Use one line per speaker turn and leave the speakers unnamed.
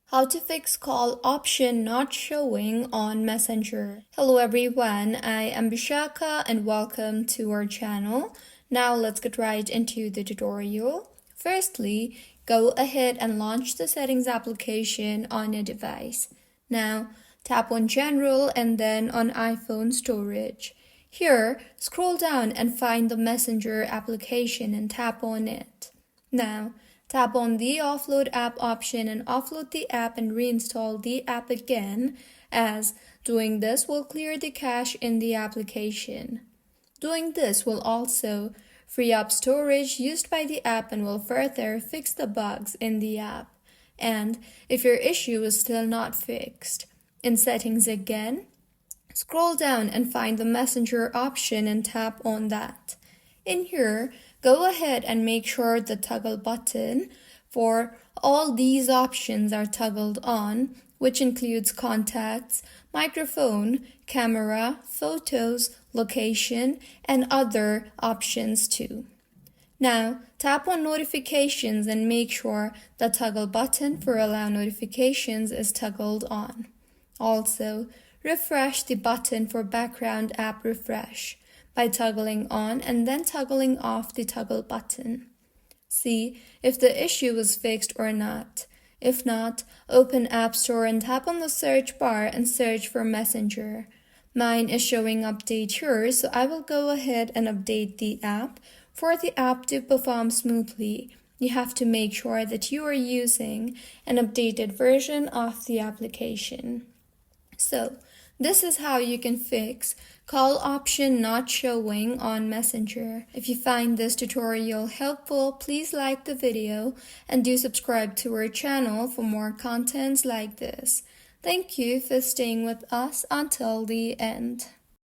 How to fix call option not showing on Messenger. Hello everyone, I am Bishaka and welcome to our channel. Now let's get right into the tutorial. Firstly, go ahead and launch the settings application on your device. Now tap on General and then on iPhone Storage. Here, scroll down and find the Messenger application and tap on it. Now, tap on the offload app option and offload the app and reinstall the app again, as doing this will clear the cache in the application. Doing this will also free up storage used by the app and will further fix the bugs in the app. And if your issue is still not fixed, in settings again, scroll down and find the Messenger option and tap on that. In here, go ahead and make sure the toggle button for all these options are toggled on, which includes contacts, microphone, camera, photos, location, and other options too. Now, tap on notifications and make sure the toggle button for allow notifications is toggled on. Also, refresh the button for background app refresh by toggling on and then toggling off the toggle button. See if the issue was fixed or not. If not, open App Store and tap on the search bar and search for Messenger. Mine is showing update here, so I will go ahead and update the app. For the app to perform smoothly, you have to make sure that you are using an updated version of the application. So, this is how you can fix call option not showing on Messenger. If you find this tutorial helpful, please like the video and do subscribe to our channel for more contents like this. Thank you for staying with us until the end.